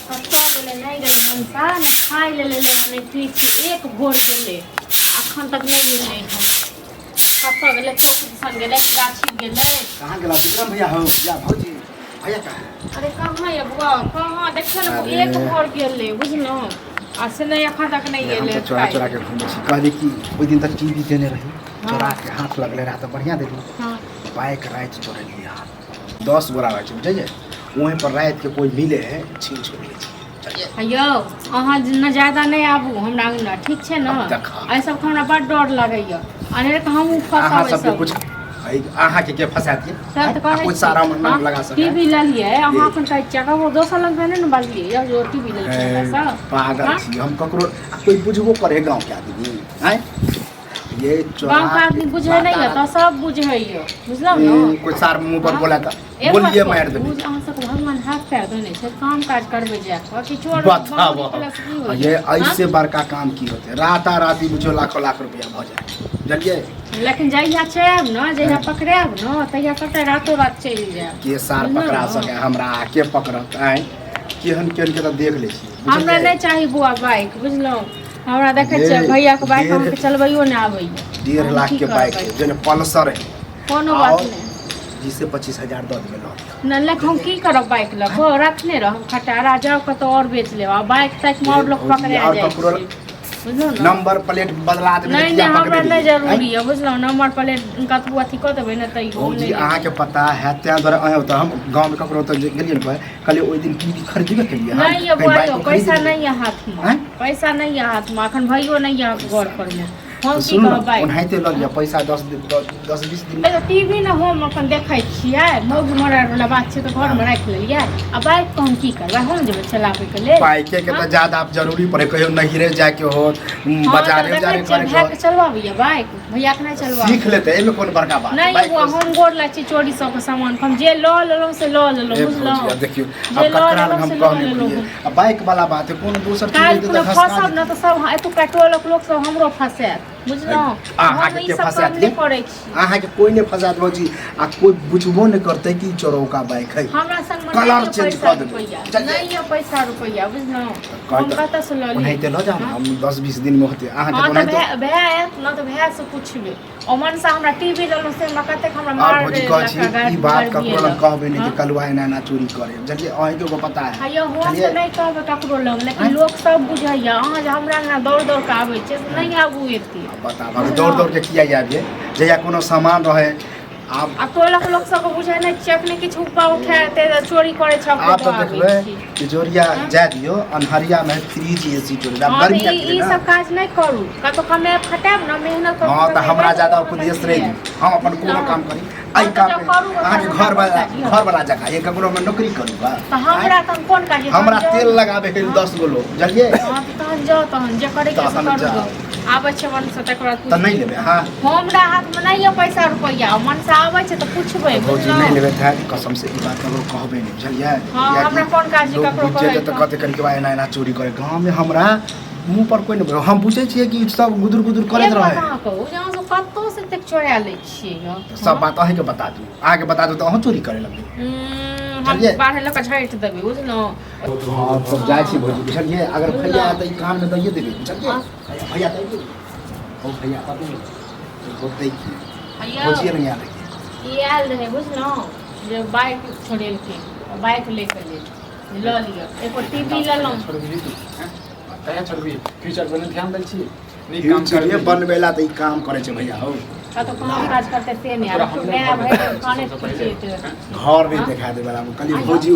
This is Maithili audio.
कत्ता ले नहीं गेले मनसा न खाई ले नहीं ठीक से एक भोर गेले अखन तक नहीं गेले कत्ता गेले चौक सन गेले गाछी गेले कहां गेला विक्रम भैया हो या भौजी भैया कहां अरे कहां ये बुआ कहां देखियो न एक भोर गेले बुझलो आ से नहीं अखन तक नहीं गेले चोरा चोरा के घूमे छी कहली कि ओइ दिन तक टीवी देने रही चोरा के हाथ लगले रहा त बढ़िया देली हां बाइक रात चोरा लिया 10 गोरा रह छै बुझे वहीं पर रात के कोई मिले है छीन छोड़ ले छै अयो अहाँ न ज्यादा नहीं आबू हमरा अंगना ठीक छै न ऐ सब हमरा बड़ डर लगैया अने हम फसाबै सब कुछ आहा के फसा दिए सब त कहै कुछ सारा मन नाम लगा सके टीवी ल लिए अहाँ अपन कहै छियै वो दोसर लग में न बालिए या जो टीवी ले छियै सब पागल छी हम ककरो कोई बुझबो करे गांव के आदमी हैं ये गांव का आदमी बुझै नहीं है त सब बुझै है बुझलौ न कोई सार मुंह पर बोला त बोलिए मार देबे अहाँ सब भगवान हाथ पैर देने छै काम काज करबे जा कि चोर बताओ ये ऐसे बड़का काम की होते राता राती बुझो लाखों लाख रुपया भ जाए जलिए लेकिन जहिया चैब न जहिया पकड़ाब न तहिया कते रातो रात चलि जाए के सार पकड़ा सके हमरा के पकड़त आए केहन केहन के त देख ले छी हमरा नहीं चाही बुआ बाइक बुझलौ हमरा देखे छै भैया के बाइक हम के चलबैयो नहीं आबै 1.5 लाख के बाइक है जेने पल्सर है कोनो बात नहीं जिसे 25,000 दे देबे न लेक हम की करब बाइक ल को रखने रह हम खटारा जाओ कतो और बेच लेब बाइक तक मोर लोग पकड़े आ जाए बुझलो न नंबर प्लेट बदला देबे नहीं नहीं हमरा नहीं जरूरी है बुझलो नंबर प्लेट कतबो अथी क देबे न तई हो जी अहाँ के पता है त्या द्वारा आयो त हम गांव में ककरो त गेलिए न कहले ओइ दिन टीवी खरीदबे के लिए नहीं ये भाई पैसा नहीं है हाथ में पैसा नहीं है हाथ में अखन भइयो नहीं है घर पर में हम की कहब बाइक ओनाइते लग जा पैसा 10-20 दिन में टीवी न हम अपन देखै छियै मौग मरार वाला बात छै त घर में राख लेलिए आ बाइक को हम की करबै हम जेबै चलाबै के लेल बाइक के त ज्यादा आप जरूरी पड़े कहियो नहिरे जाए के हो बाजारे जारे करे भैया के चलवाबिए बाइक भैया के नहीं चलवा सीख लेते एमे कोन बड़का बात नहीं वो हम गोर ला छी चोरी सब के सामान हम जे ल लेलो से ल लेलो बुझलो देखियो अब ककरा लग हम कहने अब बाइक वाला बात है कोन दूसर चीज दे त फसब न त सब एतु पेट्रोल के लोग सब हमरो फसात बुझलो अहाँ के फसात नहीं पड़ै छी अहाँ के कोई नहीं फसात भौजी आ कोई बुझबो नहीं करते कि चोरौका बाइक है हमरा संग में कलर चेंज कर देबे नहीं है पैसा रुपया बुझलो हम कत से ल ली नहीं ते ल जाओ हम 10-20 दिन में होते अहाँ के नहीं तो भैया आयत न तो भैया से पूछबे ओ मन से हमरा टीवी लेलो से हमरा कते हमरा मार दे भौजी कह छी ई बात ककरो लग कहबे नहीं कि कलवा ना चोरी करे जल्दी अहीं के पता है हायो हम से नहीं कहबे ककरो लग लेकिन लोग सब बुझैया अहाँ जे हमरा ना दौड़ दौड़ के आबै छै नहीं आबू एती बता दौड़ दौड़ के किया जाबे जया कोनो सामान रहे आप टोला के लोग सब बुझै नहीं छै अपने किछ उपा उठाते चोरी करे छ आप तो देखबे तिजोरिया जा दियो अनहरिया में फ्रिज एसी चोरी दा गर्मी के ई सब काज नहीं करू कतो कमे खटाब न मेहनत करू हां त हमरा ज्यादा उपदेश रही हम अपन कोनो काम करी आई काम अहाँ के घर वाला जगह ये ककरो में नौकरी करू बा त हमरा तन कोन काज हमरा तेल लगाबे के 10 गो लोग जलिए हां तहन जाओ तहन जे करे के करू आबै छै मन से तकरा त नहीं लेबे हां हमरा हाथ में नहीं है पैसा रुपया मन से आबै छै त पूछबै भौजी नहीं लेबे था कसम से ई बात ककरो कहबे नहीं बुझलिए हां हमरा कोन काज ककरो कहै त कते करी के बा एना चोरी करे गांव में हमरा मुंह पर कोई नहीं हम पूछे छिए कि सब गुदुर गुदुर करत रहे हां कहू जहां से कत्तो से तक चोरा ले छिए सब बात अहीं के बता दू आगे बता दू तो अहाँ चोरी करे लगबे हम बाहर लक झैट देबे बुझलो हां सब जाय छी भौजी बुझलिए अगर भैया त ई कान में दइए देबे बुझलिए भैया दइए ओ भैया बाबू बोलते की भौजी नहीं आ रही ये आल रहे बुझलो जे बाइक छोड़ेल के बाइक लेके ले ल लियो एको टीवी ल लो छोड़ दी तू कया छोड़बी फ्यूचर पर ध्यान दै छी नी काम करिए बनवेला त ई काम करे छै भैया हो तो काम काज करते से नहीं आ मैं भाई खाने पीछे घर नहीं दिखा दे वाला कली भौजी